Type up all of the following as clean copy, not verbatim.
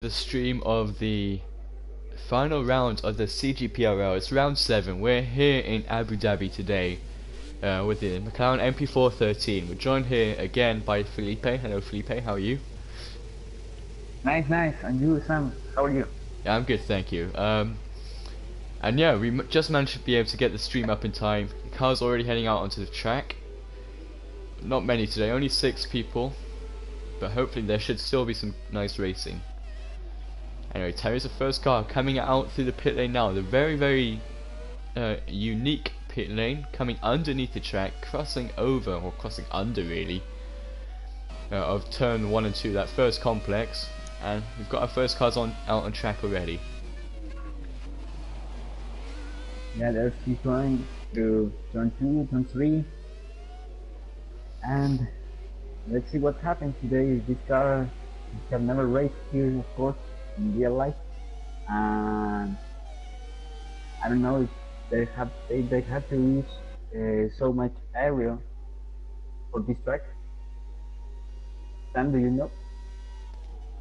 The stream of the final round of the Cgprl. It's round 7. We're here in Abu Dhabi today with the McLaren MP4 13. We're joined here again by Felipe. Hello Felipe, how are you? Nice. And you, Sam? How are you? Yeah, I'm good, thank you. And yeah, we just managed to be able to get the stream up in time. The car's already heading out onto the track. Not many today, only 6 people. But hopefully there should still be some nice racing. Anyway, Terry's the first car coming out through the pit lane now. The very unique pit lane coming underneath the track, crossing over, or crossing under really, of turn 1 and 2, that first complex. And we've got our first cars out on track already. Yeah, there's he's going to turn 2, turn 3. And let's see what happens today. This car have never raced here, of course, in real life. And I don't know if they have to use so much area for this track. Sam, do you know?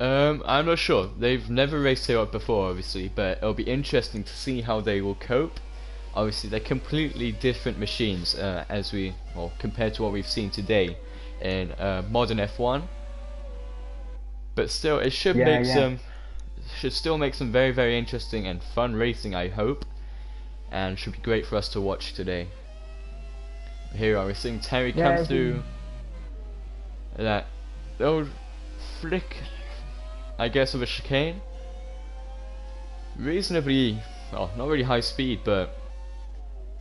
I'm not sure. They've never raced here before, obviously, but it'll be interesting to see how they will cope. Obviously, they're completely different machines compared to what we've seen today in modern F1. But still, it should still make some very interesting and fun racing, I hope, and should be great for us to watch today. Here we're seeing Terry come through that old flick, I guess, of a chicane. Reasonably, well, not really high speed, but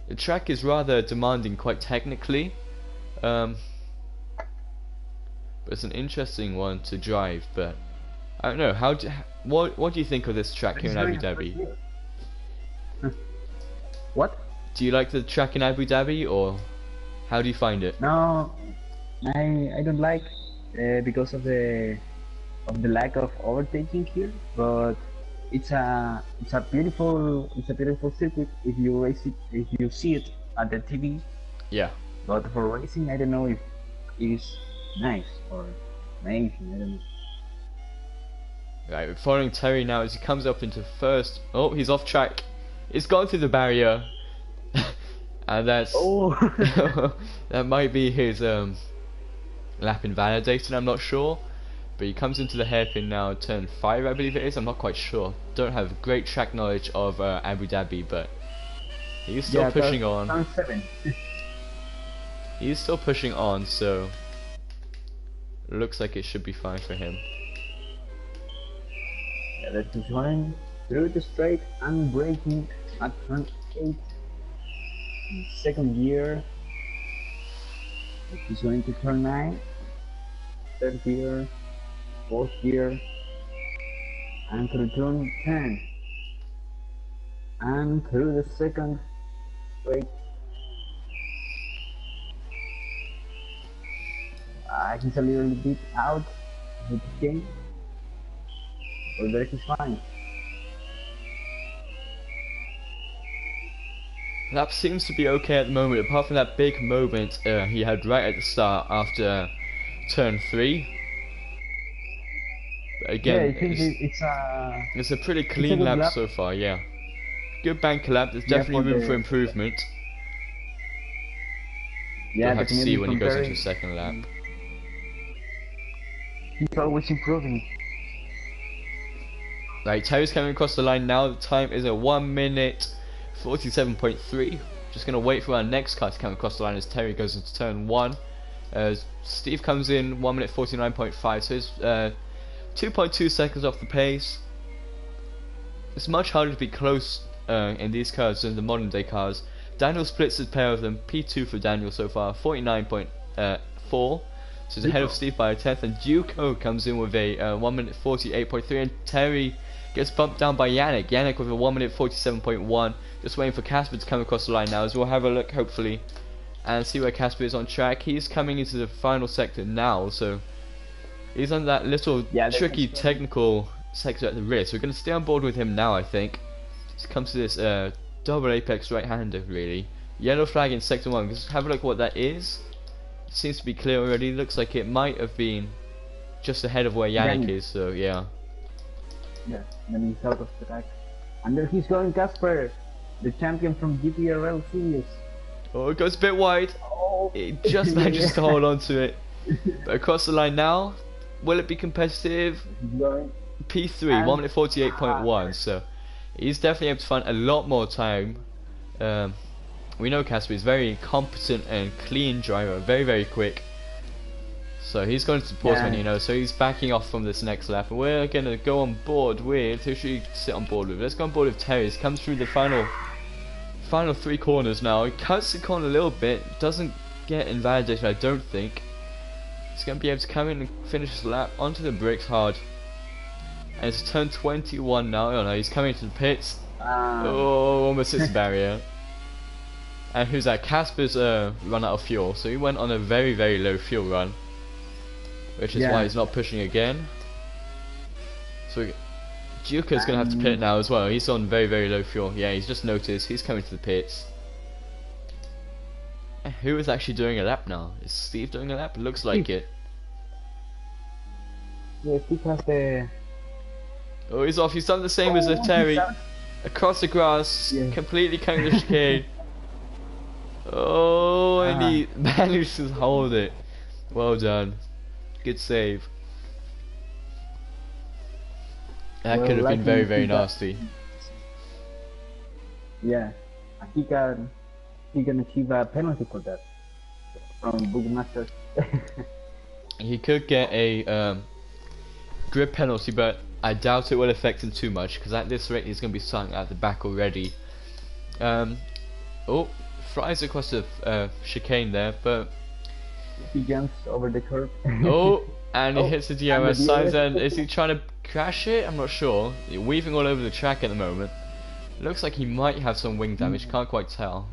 the track is rather demanding quite technically. But it's an interesting one to drive. But I don't know. What do you think of this track here in Abu Dhabi? What? Do you like the track in Abu Dhabi, or how do you find it? No, I don't like because of the lack of overtaking here. But it's a beautiful circuit if you see it at the TV. Yeah. But for racing, I don't know if it's nice or amazing. I don't know. Right, we're following Terry now as he comes up into first. Oh, he's off track. He's gone through the barrier, and that's that might be his lap invalidated. I'm not sure. But he comes into the hairpin now, turn 5 I believe it is, I'm not quite sure. Don't have great track knowledge of Abu Dhabi, but he's still pushing on. Turn 7. He's still pushing on, so looks like it should be fine for him. Yeah, that is going through the straight and braking at turn 8. Second gear. He's going to turn 9. Third gear. Fourth gear, and through turn 10, and through the second straight. He's a little bit out of the game, but that is fine. That seems to be okay at the moment, apart from that big moment he had right at the start after turn 3. Again, yeah, I think it's a pretty clean lap so far. Yeah, good bank lap. There's definitely room for improvement. Yeah, we'll have to see when he goes into the second lap. He's always improving. Right, Terry's coming across the line now. The time is a 1 minute 47.3. Just gonna wait for our next car to come across the line as Terry goes into turn 1. Steve comes in 1 minute 49.5. So it's 2.2 seconds off the pace. It's much harder to be close in these cars than the modern day cars. Daniel splits his pair of them. P2 for Daniel so far, 49.4. So he's ahead of Steve by a 10th. And Duco comes in with a 1 minute 48.3. And Terry gets bumped down by Yannick. Yannick with a 1 minute 47.1. Just waiting for Casper to come across the line now, as we'll have a look hopefully and see where Casper is on track. He's coming into the final sector now, so he's on that little tricky technical sector at the rear, so we're going to stay on board with him now, I think. It comes to this double apex right-hander, really. Yellow flag in sector 1, just have a look what that is. It seems to be clear already, looks like it might have been just ahead of where Yannick is, so yeah. Yeah, and then he's out of track. And there he's going, Casper, the champion from Cgprl series. Oh, it goes a bit wide. Oh, It just manages to hold on to it. But across the line now, will it be competitive? He's going. P3, And- 1 minute 48.1, so he's definitely able to find a lot more time. We know Casper is very competent and clean driver, very, very quick. So he's going to pause menu, you know, so he's backing off from this next lap. And we're going to go on board with, who should we sit on board with? Let's go on board with Terry. He comes through the final 3 corners now. He cuts the corner a little bit, doesn't get invalidated, I don't think. He's going to be able to come in and finish his lap onto the bricks hard. And it's turn 21 now. Oh no, he's coming to the pits. Oh, almost hits the barrier. And who's that? Casper's run out of fuel, so he went on a very, very low fuel run, which is why he's not pushing again. So Juka's gonna have to pit now as well. He's on very, very low fuel. Yeah, he's just noticed. He's coming to the pits. Who is actually doing a lap now? Is Steve doing a lap? Looks like it. Yeah, Steve has the... Oh, he's off. He's done the same as Terry. Across the grass, completely cutting the chicane. Oh, and he managed to hold it. Well done. Good save. That could have been very, very nasty. Yeah, he can achieve a penalty for that from Bookmasters. He could get a grip penalty, but I doubt it will affect him too much, because at this rate he's going to be starting at the back already. Oh, flies across the chicane there, but he jumps over the curb. oh, and he hits the DRS signs, and is he trying to crash it? I'm not sure. He's weaving all over the track at the moment. Looks like he might have some wing damage, can't quite tell.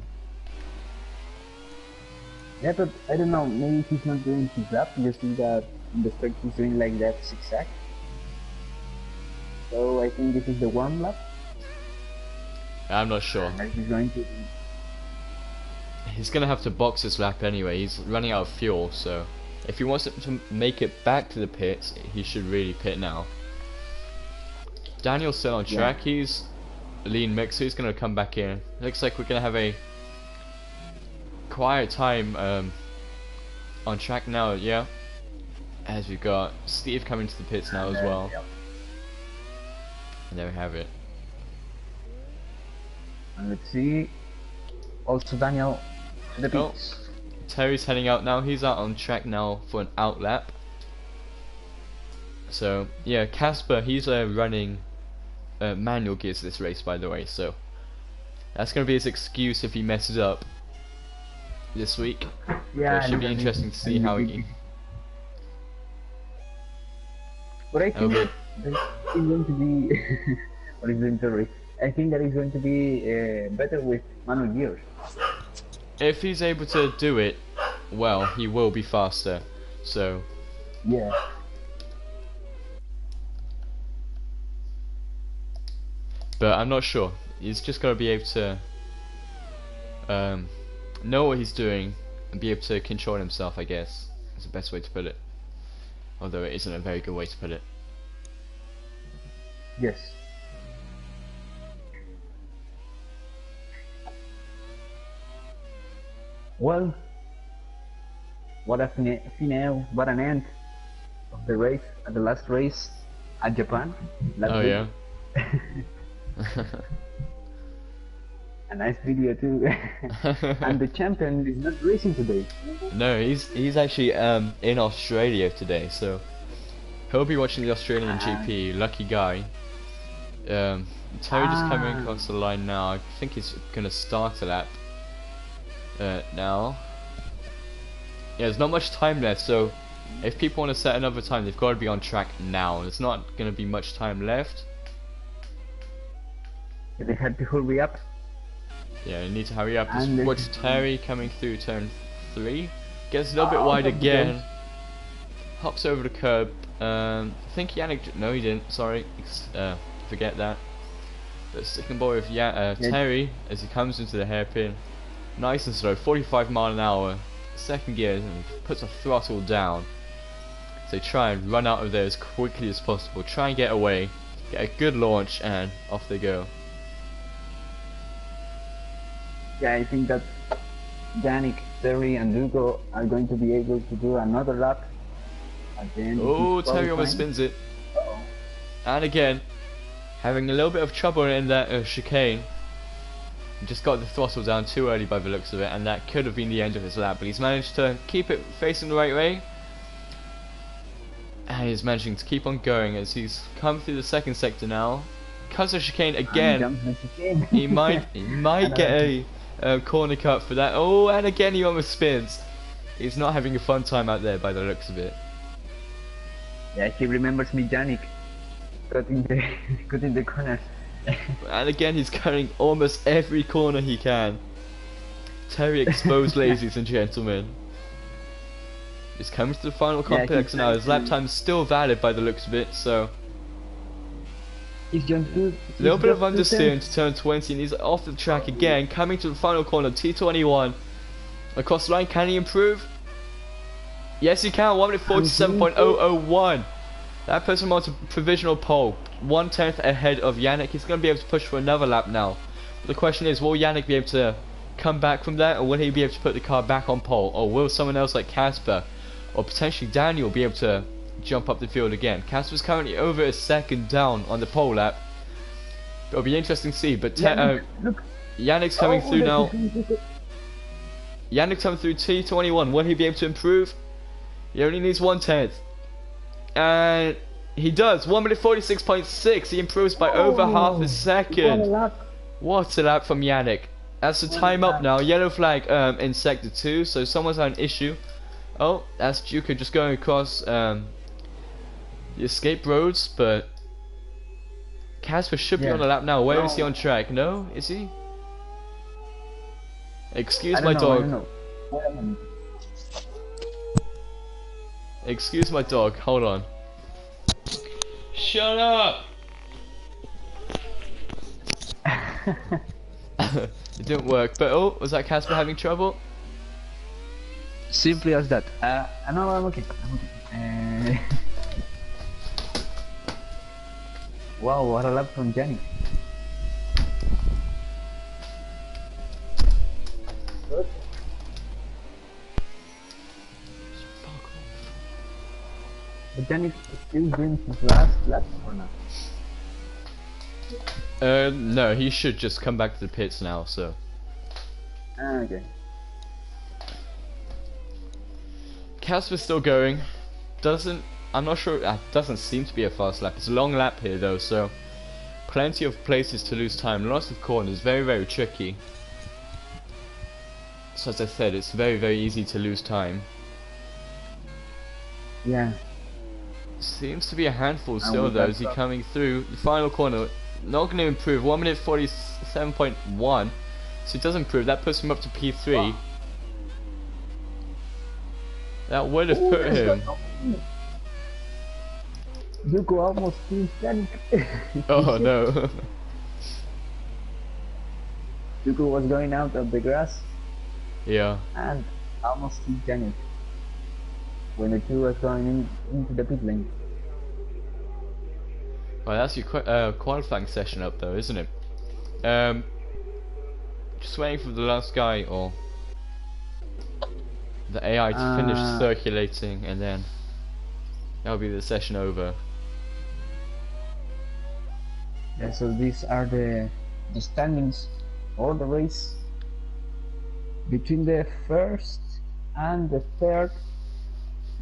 Yeah, but I don't know, maybe he's not doing his lap, you see that in the start he's doing like that zigzag. So I think this is the warm lap. I'm not sure. He's going to... He's gonna have to box this lap anyway. He's running out of fuel, so if he wants to make it back to the pits, he should really pit now. Daniel's still on track. He's lean mix, so he's gonna come back in. Looks like we're gonna have a quiet time on track now. Yeah, as we've got Steve coming to the pits now as well. And there we have it. And let's see. Also Daniel to the pits. Terry's heading out now. He's out on track now for an out lap. So yeah, Casper, he's running manual gears this race, by the way. So that's gonna be his excuse if he messes up this week. Yeah, so it should be interesting to see how he. But I think that it's going to be. What is the interest? I think that it's going to be better with manual gears. If he's able to do it well, he will be faster. So yeah. But I'm not sure. He's just got to be able to know what he's doing and be able to control himself, I guess. That's the best way to put it. Although it isn't a very good way to put it. Yes. Well, what a finale, what an end of the race, at the last race at Japan. Oh yeah. A nice video too. And the champion is not racing today. No, he's actually in Australia today, so he'll be watching the Australian GP. Lucky guy. Terry just coming across the line now. I think he's gonna start a lap now. Yeah, there's not much time left, so if people want to set another time, they've got to be on track now. There's not gonna be much time left. They had to hurry up. Yeah, you need to hurry up. Just watch Terry coming through turn 3. Gets a little bit wide again. Hops over the curb. I think Yannick... No, he didn't. Sorry. Forget that. But sticking ball with Terry as he comes into the hairpin. Nice and slow. 45 mph. Second gear and puts a throttle down. So try and run out of there as quickly as possible. Try and get away. Get a good launch and off they go. Yeah, I think that Yannick, Terry, and Hugo are going to be able to do another lap at the end. Oh, of this Terry almost qualifying. spins it. Uh-oh. And again, having a little bit of trouble in that chicane. He just got the throttle down too early by the looks of it, and that could have been the end of his lap, but he's managed to keep it facing the right way. And he's managing to keep on going as he's come through the second sector now. Comes the chicane again. He might get a corner cut for that. Oh, and again he almost spins. He's not having a fun time out there by the looks of it. Yeah, he remembers me, Yannick, cutting the corners. And again he's cutting almost every corner he can. Terry exposed, ladies and gentlemen. He's coming to the final complex now. His lap time is still valid by the looks of it, so He's just good. a little bit of understeering to turn 20, and he's off the track again, coming to the final corner. T21 across the line. Can he improve? Yes, he can. 1 minute 47.001. That puts him onto provisional pole, 1/10 ahead of Yannick. He's going to be able to push for another lap now. But the question is, will Yannick be able to come back from that, or will he be able to put the car back on pole, or will someone else like Casper or potentially Daniel be able to jump up the field again? Casper's currently over a second down on the pole lap. It'll be interesting to see, but Yannick's coming through now. Yannick coming through T21. Will he be able to improve? He only needs 1/10. And he does. 1 minute 46.6. He improves by over half a second. What a lap from Yannick. That's the time up now. Yellow flag in sector 2, so someone's had an issue. Oh, that's Duca just going across the escape roads, but Casper should be on the lap now. Where is he on track? No? Is he? Excuse my dog. Excuse my dog. Hold on. Shut up! It didn't work, but oh, was that Casper having trouble? Simply as that. No, I'm okay. Wow, what a lap from Jenny. Good. But Jenny still doing his last lap or not? No, he should just come back to the pits now, so. Okay. Casper's still going. I'm not sure, doesn't seem to be a fast lap. It's a long lap here though, so plenty of places to lose time. Lots of corners, very, very tricky. So as I said, it's very, very easy to lose time. Yeah. Seems to be a handful still though, as he coming through the final corner. Not going to improve. 1 minute 47.1. So he does improve. That puts him up to P3. Wow. That would have put him. Zuko almost killed Yannick. Oh no. Zuko was going out of the grass. Yeah. And almost killed Yannick when the two was going into the pit lane. Well, that's your qualifying session up though, isn't it? Just waiting for the last guy or the AI to finish circulating, and then that'll be the session over. Yeah, so these are the standings for the race. Between the first and the third,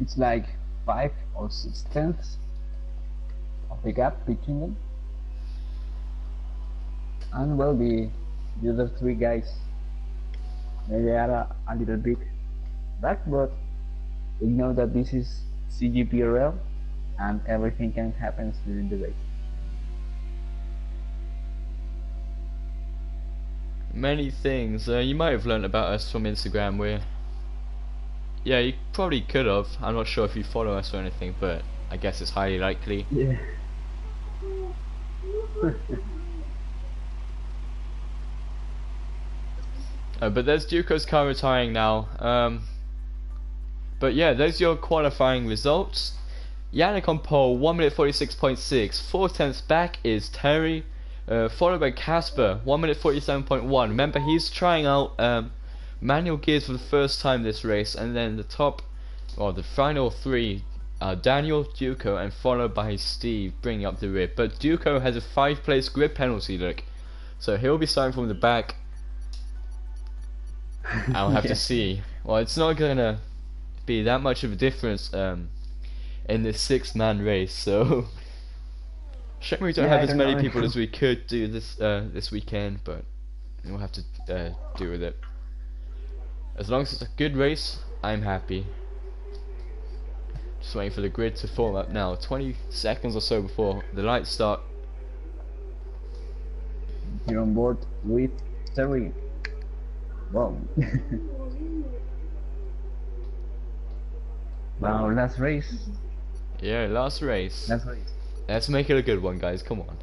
it's like 5 or 6 tenths of the gap between them. And well, the other 3 guys, they are a little bit back, but we know that this is Cgprl and everything can happen during the race. Many things. You might have learnt about us from Instagram. Yeah, you probably could have. I'm not sure if you follow us or anything, but I guess it's highly likely. Yeah. But there's Duco's car retiring now. But yeah, there's your qualifying results. Yannick on pole, 1 minute 46.6. 4/10 back is Terry, followed by Casper, 1 minute 47.1. Remember, he's trying out manual gears for the first time this race, and then the final three are Daniel, Duco, and followed by Steve, bringing up the rear. But Duco has a 5-place grid penalty, look, so he'll be starting from the back. I'll have to see. Well, it's not gonna be that much of a difference in this 6-man race, so shame we don't have as many people as we could do this weekend, but we'll have to deal with it. As long as it's a good race, I'm happy. Just waiting for the grid to form up now. 20 seconds or so before the lights start. You're on board with Terry. Wow. Wow, last race. Yeah, last race. Last race. Let's make it a good one, guys. Come on.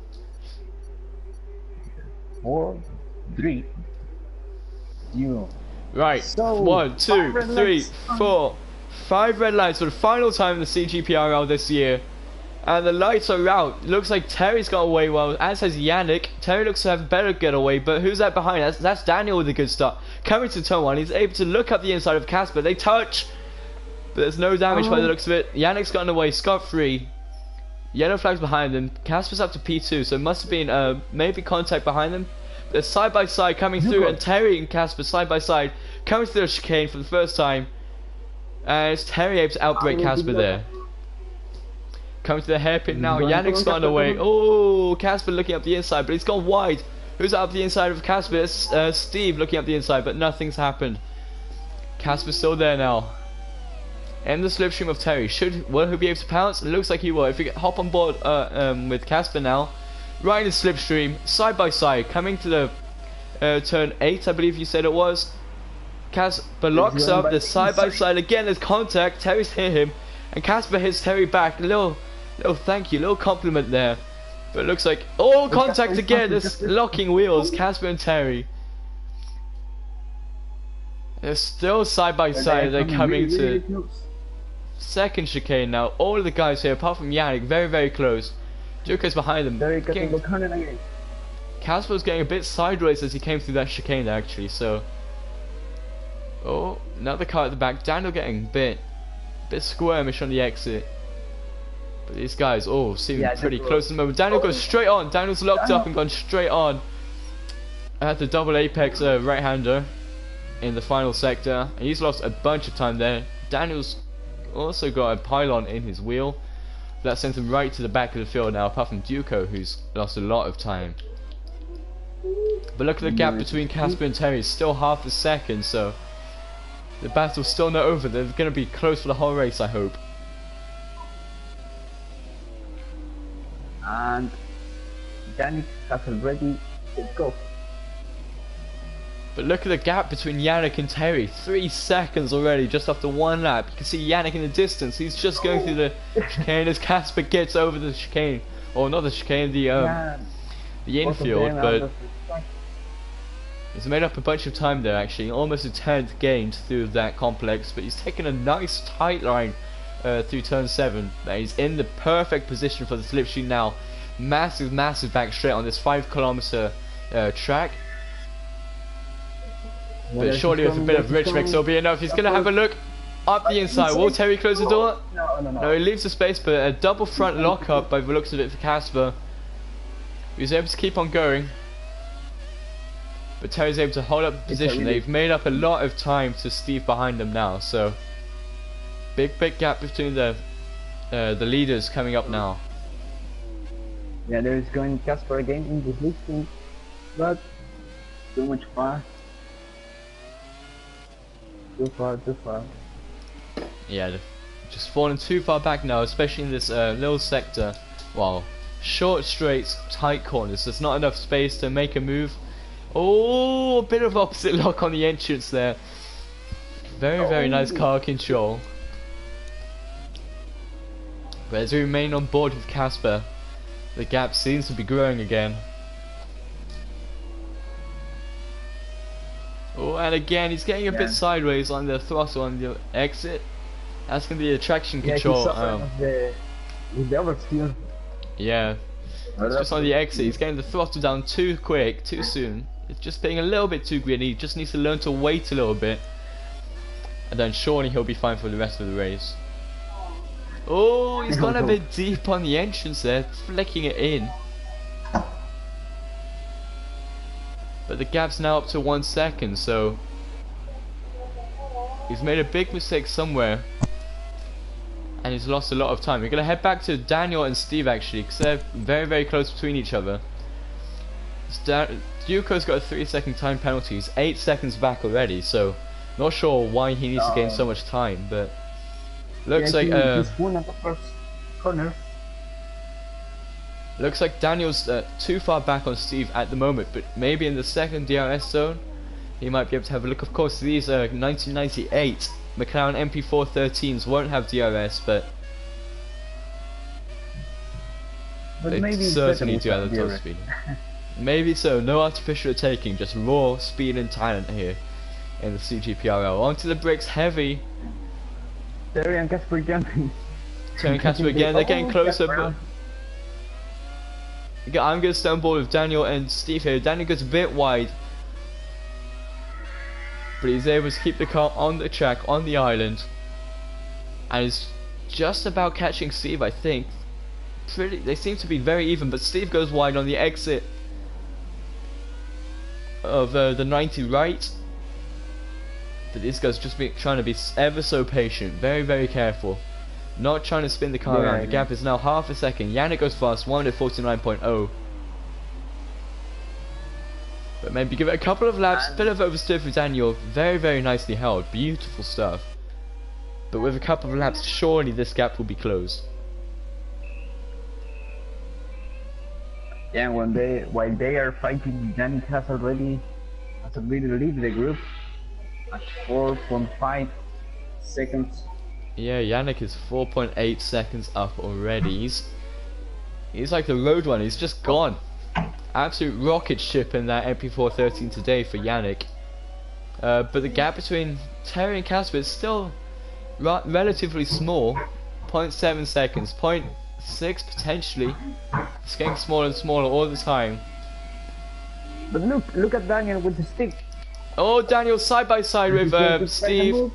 4, 3, 0. Right. So, 1, 2, 3, 4, 5 red lights for the final time in the Cgprl this year. And the lights are out. Looks like Terry's got away well, as has Yannick. Terry looks to have a better getaway, but who's that behind? That's Daniel with a good start. Coming to turn 1, he's able to look up the inside of Casper. They touch, but there's no damage by the looks of it. Yannick's gotten away scot-free. Yellow flag's behind them. Casper's up to P2, so it must have been maybe contact behind them. They're side by side coming through, and Terry and Casper side by side coming through the chicane for the first time. And it's Terry able to outbrake Casper there. Coming to the hairpin now. Yannick's gotten away. Oh, Casper looking up the inside, but he's gone wide. Who's up the inside of Casper? It's Steve looking up the inside, but nothing's happened. Casper's still there now. And the slipstream of Terry. Will he be able to pounce? It looks like he will. If we hop on board with Casper now, right in the slipstream, side by side, coming to the turn 8, I believe you said it was. Casper locks up the side by side again. There's contact. Terry's hit him, and Casper hits Terry back. Little thank you, little compliment there. But it looks like contact again. There's locking wheels. Casper and Terry. They're still side by side. They're coming to second chicane now. All of the guys here, apart from Yannick, very, very close. Duco's behind them. Casper was getting a bit sideways as he came through that chicane there, actually. So, another car at the back. Daniel getting a bit squirmish on the exit. But these guys seem pretty close at the moment. Daniel goes straight on. Daniel's locked up and gone straight on at the double apex right-hander in the final sector, and he's lost a bunch of time there. Daniel's also got a pylon in his wheel that sends him right to the back of the field now, apart from Duco, who's lost a lot of time. But look at the gap between Casper and Terry, it's still half a second, so the battle's still not over. They're going to be close for the whole race, I hope. And Yannick has already go. But look at the gap between Yannick and Terry. 3 seconds already, just after one lap. You can see Yannick in the distance. He's just going through the chicane as Casper gets over the chicane. Or not the chicane, the infield. But he's made up a bunch of time there, actually. Almost a 10th gained through that complex. But he's taken a nice tight line through turn 7. He's in the perfect position for the slipstream now. Massive, massive back straight on this 5-kilometer track. But surely with a bit of rich mix will be enough. He's going to have a look up the inside. Will Terry close the door? No, he leaves the space, but a double front lock up by the looks of it for Casper. He's able to keep on going. But Terry's able to hold up the position. They've made up a lot of time to Steve behind them now. So big gap between the leaders coming up now. Yeah, there is going Casper again in this listing, but too much far. Too far. Yeah, just falling too far back now, especially in this little sector. Well, short straights, tight corners. There's not enough space to make a move. A bit of opposite lock on the entrance there. Very nice car control. But as we remain on board with Casper, the gap seems to be growing again. And again, he's getting a bit sideways on the throttle on the exit. That's going to be the traction control. with the oversteer. Yeah, it's just on the exit. He's getting the throttle down too quick, too soon. It's just being a little bit too greedy. He just needs to learn to wait a little bit, and then surely he'll be fine for the rest of the race. Oh, he's gone a bit deep on the entrance there, flicking it in. But the gap's now up to 1 second, so he's made a big mistake somewhere, and he's lost a lot of time. We're gonna head back to Daniel and Steve actually, because they're very, very close between each other. Yuko's got a 3-second time penalty. He's 8 seconds back already, so not sure why he needs to gain so much time, but looks like he's won at the first corner. Looks like Daniel's too far back on Steve at the moment, but maybe in the second DRS zone he might be able to have a look. Of course, these 1998 McLaren MP413s won't have DRS, but they maybe certainly do have the top speed. Maybe so, no artificial taking, just raw speed and talent here in the Cgprl. Onto the bricks, heavy. Terry and Casper jumping. Terry and Casper again, they're getting closer, but I'm going to stay on board with Daniel and Steve here. Daniel goes a bit wide, but he's able to keep the car on the track, on the island, and is just about catching Steve, I think. They seem to be very even, but Steve goes wide on the exit of the 90 right. But this guy's just trying to be ever so patient, very, very careful, not trying to spin the car around. The gap is now half a second. Yannick goes fast, 149.0. But maybe give it a couple of laps, bit of oversteer for Daniel, very, very nicely held, beautiful stuff. But with a couple of laps, surely this gap will be closed. Yeah, while they are fighting, Yannick has already lead the group at 4.5 seconds. Yeah, Yannick is 4.8 seconds up already. He's like the road runner. He's just gone. Absolute rocket ship in that MP413 today for Yannick. But the gap between Terry and Casper is still relatively small. 0.7 seconds, 0.6 potentially. It's getting smaller and smaller all the time. But look at Daniel with the stick. Oh, Daniel side by side with Steve.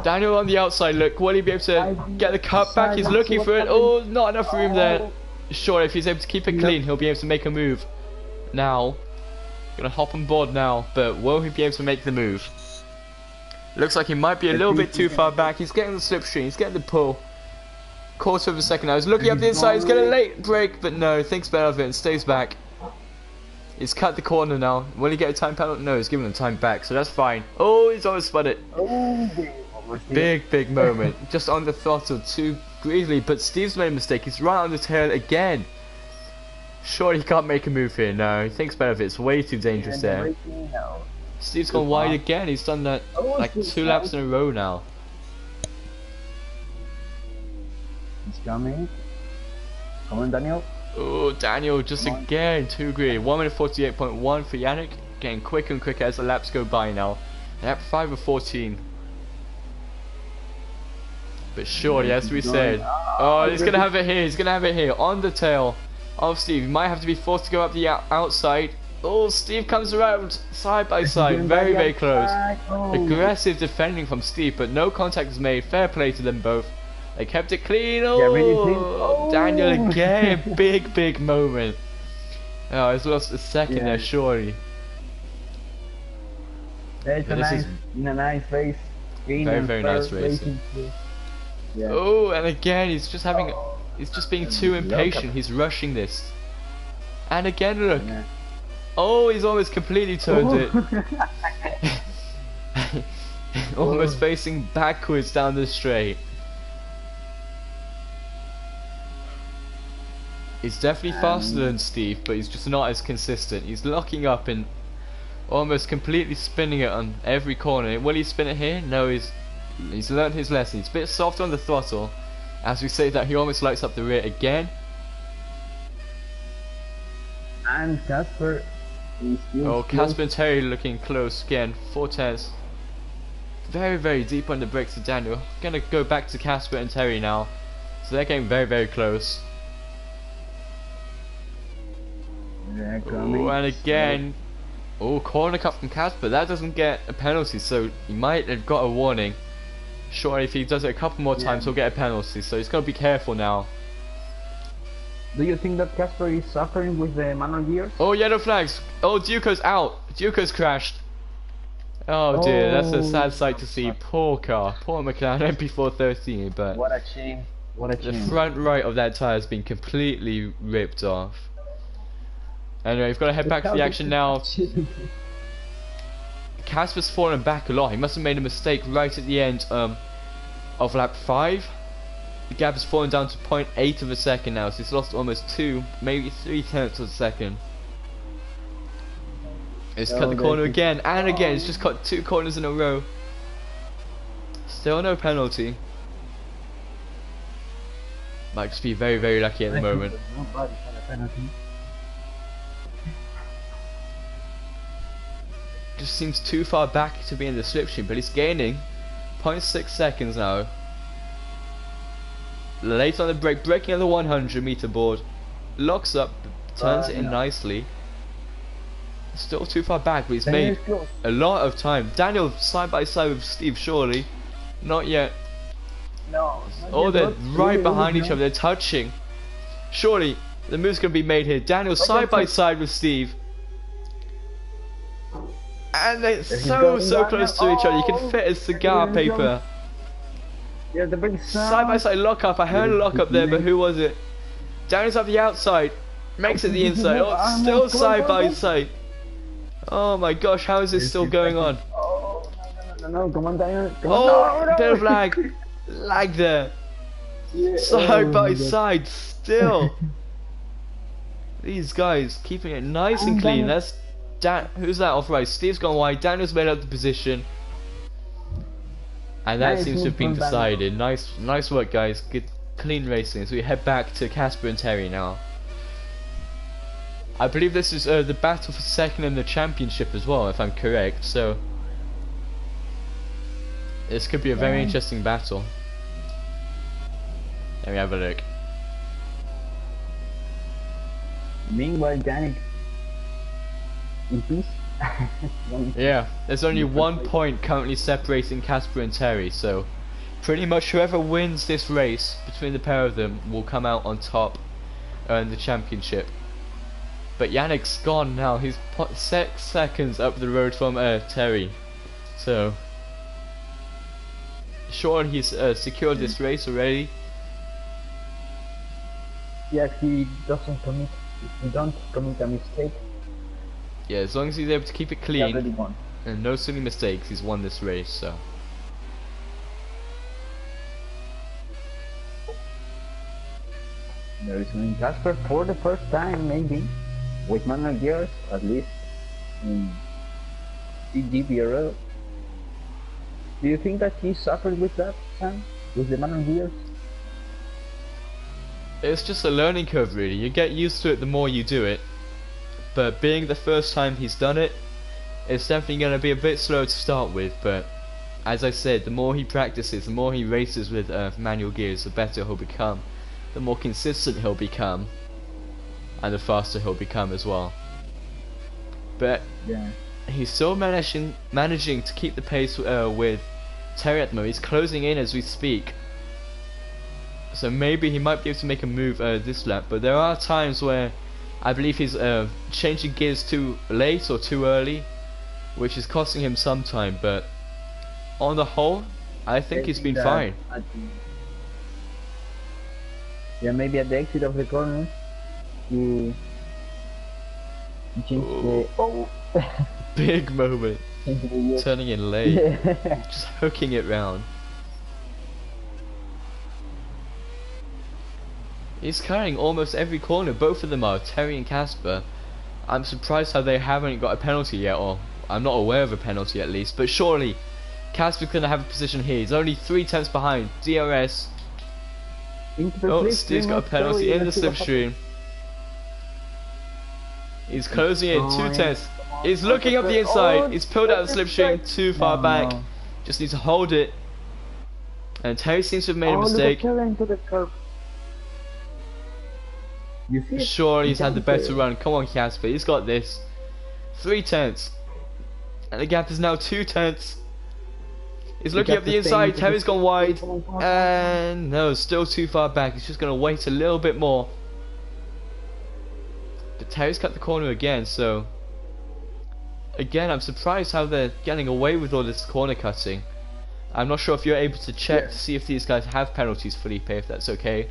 Daniel on the outside, look, will he be able to get the cut back? He's looking for it. Oh, not enough room there. Sure, if he's able to keep it clean, he'll be able to make a move. Now, gonna hop on board now, but will he be able to make the move? Looks like he might be a little bit too far back. He's getting the slipstream, he's getting the pull. Quarter of a second now, he's looking up the inside, he's getting a late break, but no, thinks better of it and stays back. He's cut the corner now. Will he get a time penalty? No, he's giving him time back, so that's fine. Oh, he's almost spun it. Big moment. Just on the throttle, too greasily, but Steve's made a mistake. He's right on the tail again. Surely he can't make a move here. No, he thinks better of it. It's way too dangerous there. Steve's gone wide again. He's done that like 2 laps in a row now. He's coming. Come on, Daniel. Oh, Daniel just again too greedy. 1 minute 48.1 for Yannick. Getting quicker and quicker as the laps go by now. Lap 5 of 14. But surely, as we said, oh, he's gonna have it here. He's gonna have it here on the tail of Steve. He might have to be forced to go up the outside. Oh, Steve comes around side by side, very, very close. Aggressive defending from Steve, but no contact was made. Fair play to them both. They kept it clean. Oh, Daniel again, big moment. Oh, he's lost a second there, surely. That's a nice race. Very nice racing. Yeah. Oh, and again, he's just having, he's just being too impatient. He's rushing this. And again, look. Yeah. Oh, he's almost completely turned it. Almost facing backwards down the straight. He's definitely faster than Steve, but he's just not as consistent. He's locking up and almost completely spinning it on every corner. Will he spin it here? No, he's learned his lesson. He's a bit soft on the throttle. As we say that, he almost lights up the rear again. And Casper is oh, Casper and Terry looking close again. 4 tenths. Very deep on the brakes to Daniel. Gonna go back to Casper and Terry now. So they're getting very, very close. Ooh, and again, corner cut from Casper. That doesn't get a penalty, so he might have got a warning. Sure, if he does it a couple more times, he'll get a penalty. So he's got to be careful now. Do you think that Casper is suffering with the manual gears? Oh, yellow flags. Oh, Duco's out. Duco's crashed. Oh dear, that's a sad sight to see. Poor car, poor McLaren MP413. But what a shame. What a shame. The front right of that tyre has been completely ripped off. Anyway, we've got to head back to the action now. Casper's fallen back a lot. He must have made a mistake right at the end of lap 5. The gap has fallen down to 0.8 of a second now, so he's lost almost 2, maybe 3/10 of a second. He's cut the corner again, and again. He's just cut 2 corners in a row. Still no penalty. Might just be very, very lucky at the moment. Just seems too far back to be in the slipstream, but he's gaining 0.6 seconds now. Late on the brake, braking on the 100-meter board, locks up, turns it in nicely. Still too far back, but he's made a lot of time. Daniel side by side with Steve, surely. Not yet. No. Oh, they're right behind each other, they're touching. Surely, the move's going to be made here. Daniel side by side with Steve. And they're so close to each other, you can fit a cigar paper. Yeah, the big side by side lock up. I heard a lock up there, but who was it? Daniel's at the outside, makes it the inside. Oh, it's still side by side. Oh my gosh, how is this still going on? Oh, no, come on, Daniel. Oh, bit of lag. Lag there. Side by side, still. These guys keeping it nice and clean. That's who's that off right? Steve's gone wide. Daniel's made up the position. And that seems to have been decided. Nice work, guys. Good, clean racing. So we head back to Casper and Terry now. I believe this is the battle for second in the championship as well, if I'm correct. So this could be a very interesting battle. Let me have a look. Meanwhile, Danik in peace. Yeah, there's only 1 point currently separating Casper and Terry, so pretty much whoever wins this race between the pair of them will come out on top in the championship. But Yannick's gone now. He's 6 seconds up the road from Terry, so sure he's secured this race already. Yeah, he doesn't commit. He don't commit a mistake. Yeah, as long as he's able to keep it clean and no silly mistakes, he's won this race. So there is winning Casper for the first time, maybe with manual gears, at least in Cgprl. Do you think that he suffered with that, Sam? With the manual gears? it's just a learning curve, really. You get used to it the more you do it. But being the first time he's done it, it's definitely going to be a bit slow to start with. But as I said, the more he practices, the more he races with manual gears, the better he'll become, the more consistent he'll become, and the faster he'll become as well. But yeah, he's still managing to keep the pace with Terry at the moment. He's closing in as we speak, so maybe he might be able to make a move this lap. But there are times where I believe he's changing gears too late or too early, which is costing him some time. But on the whole, I think he's been fine. Yeah, maybe at the exit of the corner, he changed the big moment, turning in late, just hooking it round. He's carrying almost every corner, both of them are, Terry and Casper. I'm surprised how they haven't got a penalty yet, or I'm not aware of a penalty at least, but surely Casper's going to have a position here. He's only 3/10 behind, DRS. Oh, Steve's got a penalty in the slipstream. He's closing in, 2/10. He's looking up the inside, he's pulled out the slipstream too far back. Just needs to hold it. And Terry seems to have made a mistake. You see it? Sure, he's had the better Cgprl. run. Come on, Casper, he's got this. 3/10. And the gap is now 2/10. He's looking got up the the inside. same- Terry's gone wide. Come on. And no, still too far back. He's just going to wait a little bit more. But Terry's cut the corner again, so... Again, I'm surprised how they're getting away with all this corner cutting. I'm not sure if you're able to check Yeah. to see if these guys have penalties, Felipe, if that's okay.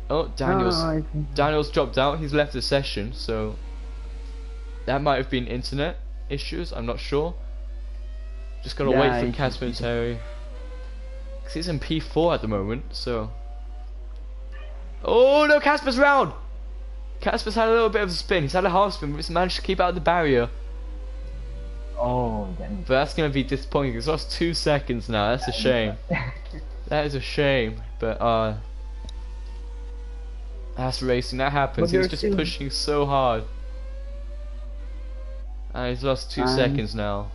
Oh, Daniel's dropped out. He's left the session, so that might have been internet issues. I'm not sure. Just gotta wait for Casper and Terry. Cause he's in P4 at the moment, so. Oh no, Casper's round. Casper's had a little bit of a spin. He's had a half spin, but he's managed to keep out of the barrier. Oh, damn. But that's gonna be disappointing. He's lost 2 seconds now. That's a shame. That is a shame. But that's racing. That happens. But He's just pushing so hard. And he's lost 2 seconds now.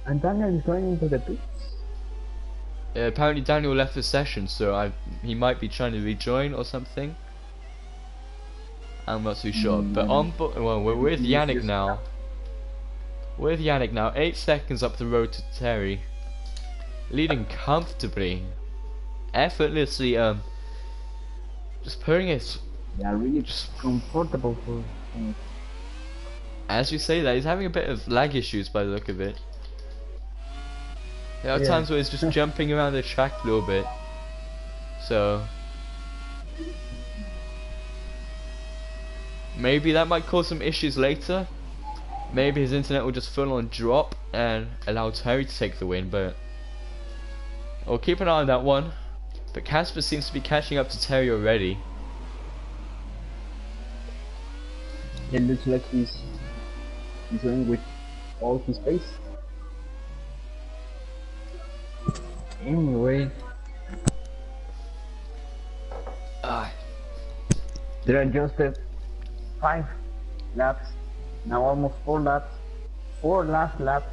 And Daniel is going into the pits. Yeah, apparently Daniel left the session, so he might be trying to rejoin or something. I'm not too sure. But well, we're with Yannick now. With Yannick now, 8 seconds up the road to Terry. Leading comfortably. Effortlessly, just putting it... Yeah, really just comfortable for him. As you say that, he's having a bit of lag issues by the look of it. There are times where he's just jumping around the track a little bit. So... maybe that might cause some issues later. Maybe his internet will just full on drop and allow Terry to take the win, but... we'll keep an eye on that one. But Casper seems to be catching up to Terry already. It looks like he's going with all his pace. Anyway, there are just 5 laps, now almost 4 laps, 4 last laps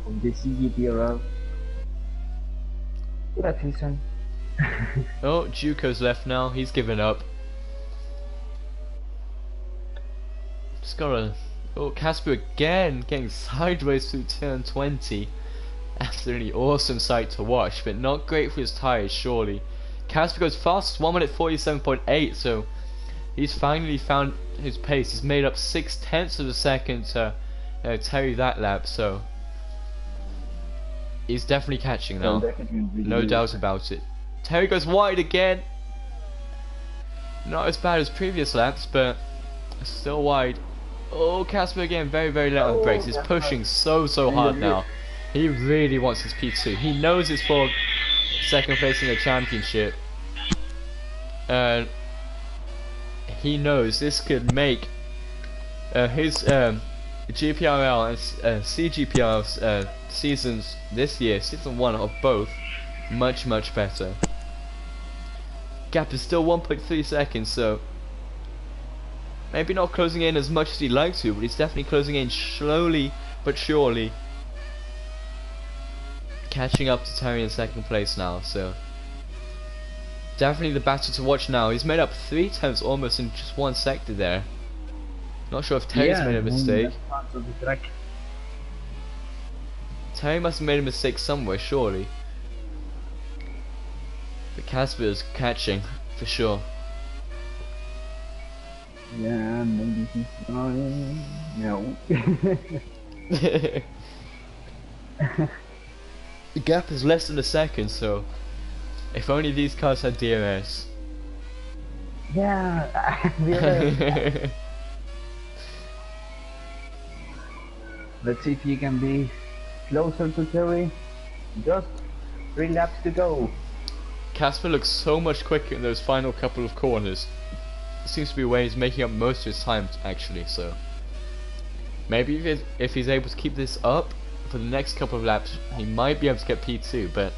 of the Cgprl. Good season. Oh, Juko's left now, he's given up. Just gotta... oh, Casper again, getting sideways through turn 20. Absolutely awesome sight to watch, but not great for his tyres, surely. Casper goes fast, 1 minute 47.8, so he's finally found his pace. He's made up 6/10 of a second to Terry that lap, so he's definitely catching now. No doubt about it. Terry goes wide again. Not as bad as previous laps, but still wide. Oh, Casper again, very late on the brakes. He's pushing so hard now. He really wants his P2. He knows it's for second place in the championship. And he knows this could make his GPRL and Cgprl seasons this year, season 1 of both, much better. Gap is still 1.3 seconds, so maybe not closing in as much as he'd like to, but he's definitely closing in slowly but surely. Catching up to Terry in second place now, so definitely the battle to watch now. He's made up 3/10 almost in just one sector there. Not sure if Terry's made a mistake. Terry must have made a mistake somewhere, surely. But Casper is catching, for sure. Yeah, maybe he's going... no. The gap is less than a second, so if only these cars had DRS. Yeah, DRS. Let's see if you can be closer to Terry. Just 3 laps to go. Casper looks so much quicker in those final couple of corners. It seems to be where he's making up most of his time, actually, so maybe if he's able to keep this up for the next couple of laps, he might be able to get P2, but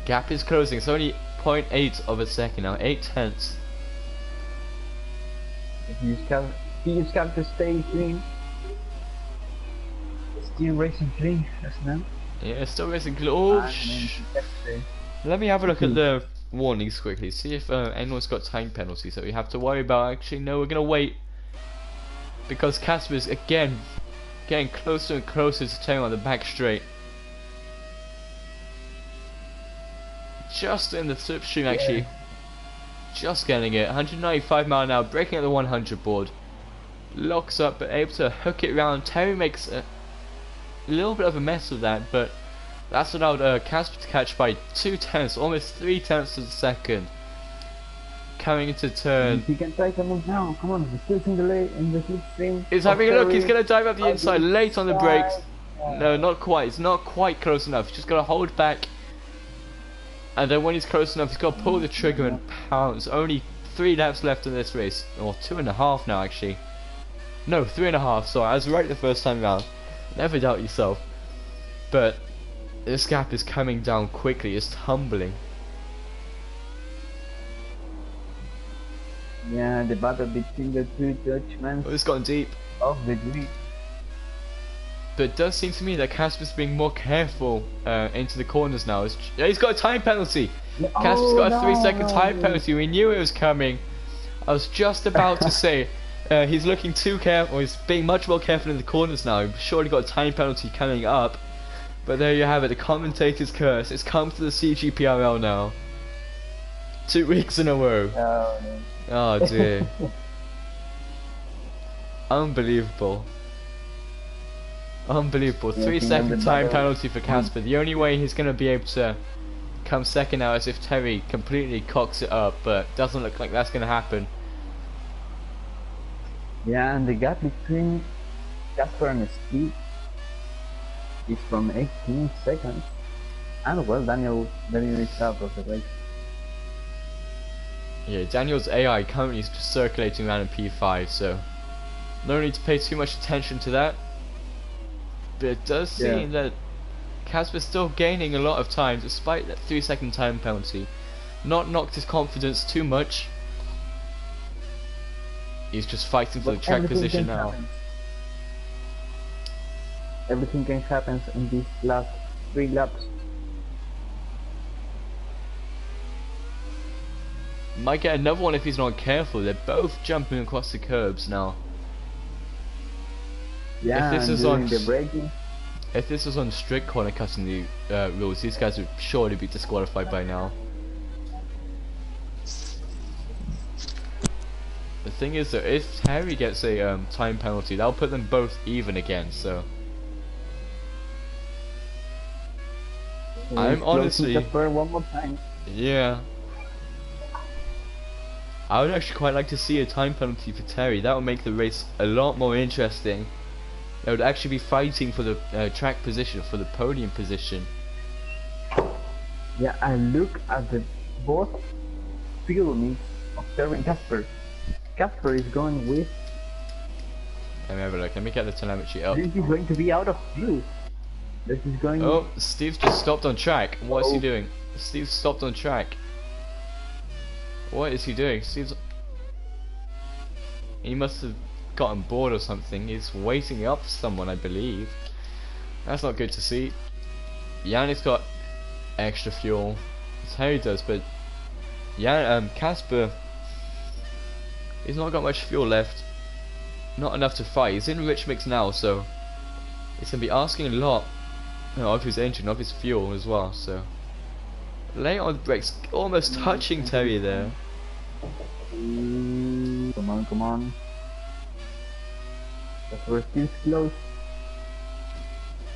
gap is closing. It's only 0.8 of a second now, 8/10. He just got to stay clean. Still racing clean, that's now. Yeah, still racing close. Oh, Let me have a look at the warnings quickly, see if anyone's got time penalties that we have to worry about. Actually, no, we're gonna wait because Casper's again getting closer and closer to Terry on the back straight. Just in the slipstream, actually. Just getting it. 195 mile an hour, breaking at the 100 board. Locks up, but able to hook it round. Terry makes a little bit of a mess of that, but that's allowed Casper to catch by 2/10, almost 3/10 of a second. Coming into turn. He can try to move now. Come on, he's still in the slipstream. He's having a look. He's gonna dive up the inside, late on the brakes. No, not quite. It's not quite close enough. He's just gotta hold back. And then when he's close enough, he's got to pull the trigger and pounce. Only 3 laps left in this race. Or 2.5 now, actually. No, 3.5. Sorry, I was right the first time round. Never doubt yourself. But this gap is coming down quickly. It's tumbling. Yeah, the battle between the two judgments Oh, it's gone deep. of the grid. But it does seem to me that Casper's being more careful into the corners now. He's got a time penalty. Casper's got a 3-second time penalty. We knew it was coming. I was just about to say he's looking too careful. He's being much more careful in the corners now. He's surely got a time penalty coming up. But there you have it. The commentator's curse. It's come to the Cgprl now. 2 weeks in a row. Oh dear. Unbelievable. Unbelievable. 3-second time penalty for Casper. The only way he's going to be able to come second now is if Terry completely cocks it up, but doesn't look like that's going to happen. Yeah, and the gap between Casper and Steve is from 18 seconds. And well, Daniel is out of the race. Yeah, Daniel's AI currently is just circulating around in P5, so no need to pay too much attention to that. But it does seem that Casper's still gaining a lot of time despite that 3-second time penalty. Not knocked his confidence too much. He's just fighting for the track position now. Everything can happen in these last 3 laps. Might get another one if he's not careful. They're both jumping across the curbs now. Yeah, if this is on the braking. If this was on strict corner cutting the rules, these guys would surely be disqualified by now. The thing is that if Harry gets a time penalty, that'll put them both even again. So I'm honestly, one more time. Yeah, I would actually quite like to see a time penalty for Terry. That would make the race a lot more interesting. They would actually be fighting for the track position, for the podium position. Yeah, I look at the both fuel needs of Terry and Casper. Casper is going with. Let me have a look. Let me get the telemetry up. This is going to be out of fuel. This is going. Oh, Steve's just stopped on track. What is he doing? Steve stopped on track. What is he doing? Steve's. He must have gotten bored or something. He's waiting up for someone, I believe. That's not good to see. Yannick's got extra fuel. That's how he does, but yeah, Casper, he's not got much fuel left. Not enough to fight. He's in rich mix now, so it's gonna be asking a lot of his engine, of his fuel as well. So late on the brakes, almost touching Terry there. Come on, come on. But we're still close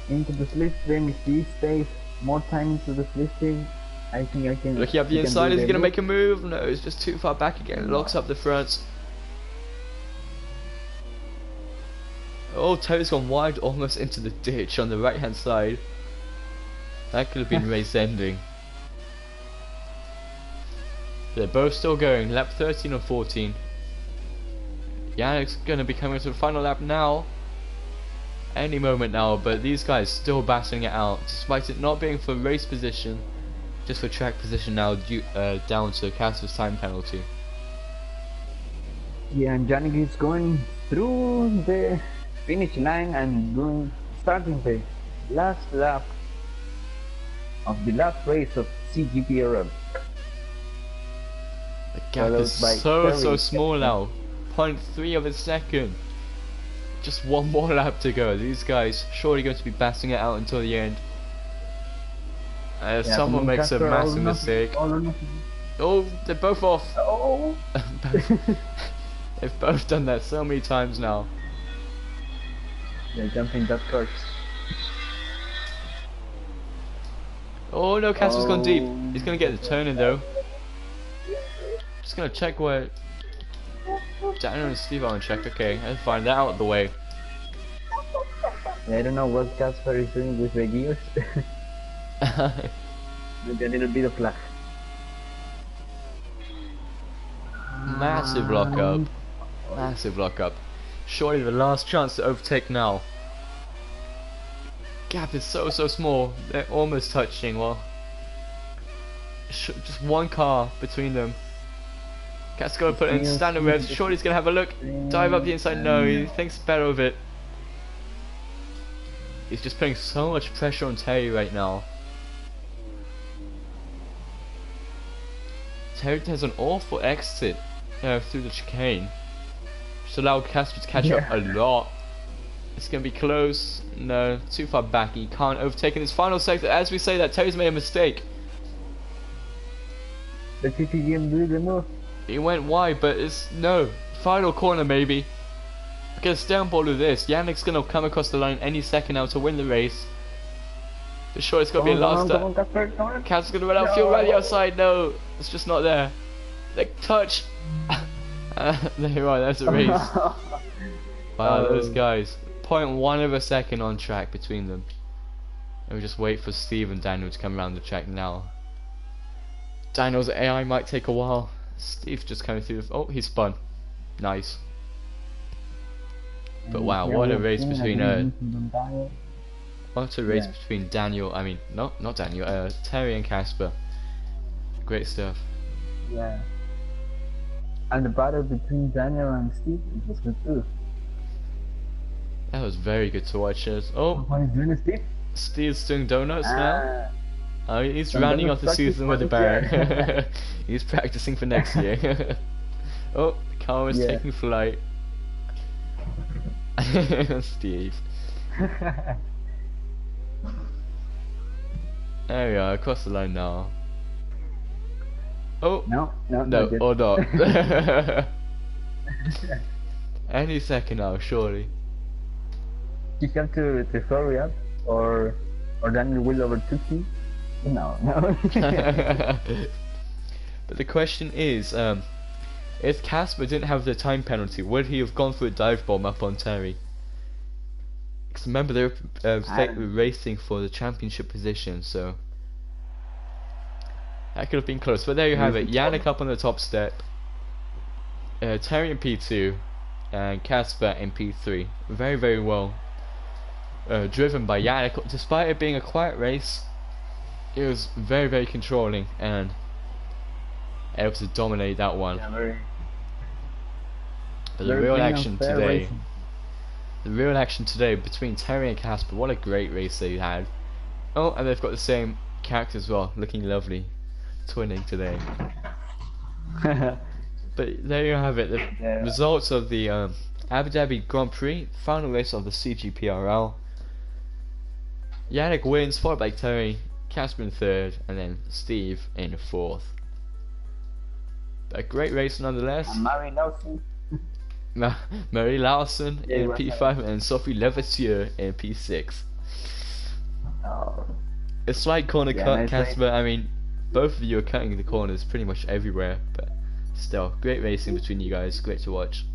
into the slipstream. If he stays more time into the slipstream, I think I can. Looking up the inside, is he gonna make a move? No, it's just too far back again. Locks up the front. Oh, Terry's gone wide, almost into the ditch on the right hand side. That could have been race ending. They're both still going, lap 13 or 14. Yannick's going to be coming to the final lap now. Any moment now, but these guys still battling it out. Despite it not being for race position, just for track position now, down to Casper's time penalty. Yeah, and Yannick is going through the finish line and starting the last lap. of the last race of Cgprl. The gap is Followed by so Terry. small now. 0.3 of a second. Just one more lap to go. These guys surely going to be battling it out until the end. Yeah, Someone makes a Casper, massive mistake. Oh, they're both off. Oh! They've both done that so many times now. They're jumping that course. Oh no, Casper's gone deep. He's gonna get the turn in though. Just gonna check where Daniel and Steve are on check. Okay, let's find that out of the way. I don't know what Casper is doing with the gears. With a little bit of lag. Massive lockup. Massive lockup. Surely the last chance to overtake now. Gap is so small. They're almost touching. Well, just one car between them. Cat's gonna put in standard revs. Surely he's gonna have a look. Dive up the inside. No, he thinks better of it. He's just putting so much pressure on Terry right now. Terry has an awful exit through the chicane. Just allow Casper to catch up a lot. It's gonna be close. No, too far back. He can't overtake in his final sector. As we say that, Terry's made a mistake. The TTGM do the move. He went wide, but it's no final corner maybe. Get a down ball with this. Yannick's gonna come across the line any second now to win the race. For sure, it's gonna be a last step. Casper's gonna run out fuel right the outside. No, it's just not there. They touch. There you are. That's a race. Wow, those guys. 0.1 of a second on track between them. And we just wait for Steve and Daniel to come around the track now. Daniel's AI might take a while. Steve's just coming through. Oh, he spun. Nice. But wow, what a race between between Daniel. I mean, not Daniel. Terry and Casper. Great stuff. Yeah. And the battle between Daniel and Steve, it was good too. That was very good to watch. Oh, what is doing, Steve? Steve's doing donuts now. Oh, he's Some rounding off donuts the season with a practice for bang. He's practicing for next year. Oh, the car is taking flight. Steve. There we are, across the line now. Oh, no, or not. Any second now, surely. You have to hurry up, or Daniel will overtake you. No. But the question is, if Casper didn't have the time penalty, would he have gone for a dive bomb up on Terry? Because remember, they were racing for the championship position, so that could have been close. But there you have it. Yannick up on the top step, Terry in P2, and Casper in P3. Very well driven by Yannick. Despite it being a quiet race, it was very controlling and able to dominate that one. Yeah, but the real action today between Terry and Casper, what a great race they had. Oh, and they've got the same character as well, looking lovely, twinning today. But there you have it, the results of the Abu Dhabi Grand Prix, final race of the Cgprl. Yannick wins, followed by Terry, Casper in third, and then Steve in fourth. A great race nonetheless. And Marie Lawson. Marie Lawson in P5 and Sophie Levasseur in P6. Oh. A slight corner cut, nice Casper. I mean, both of you are cutting the corners pretty much everywhere, but still, great racing between you guys. Great to watch.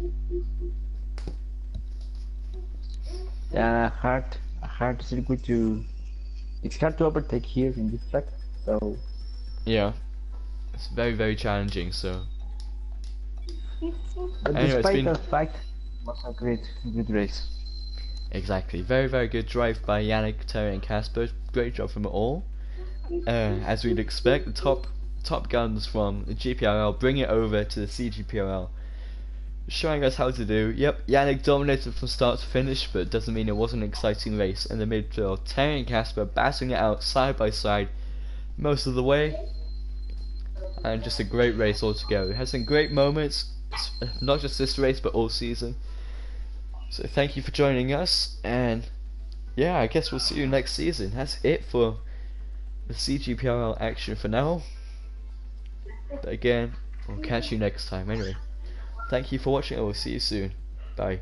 Yeah, hard circuit to. It's hard to overtake here in this track, so. Yeah, it's very challenging. So. But anyway, despite that fact, it was a good race. Exactly, very good drive by Yannick, Terry, and Casper. Great job from it all. As we'd expect, the top guns from the GPRL bring it over to the Cgprl, showing us how to do. Yep, Yannick dominated from start to finish, but it doesn't mean it wasn't an exciting race. In the midfield, Terry and Casper battling it out side by side, most of the way, and just a great race altogether. It has some great moments, not just this race but all season. So thank you for joining us, and yeah, I guess we'll see you next season. That's it for the Cgprl action for now. But again, we'll catch you next time. Anyway, thank you for watching, and we'll see you soon. Bye.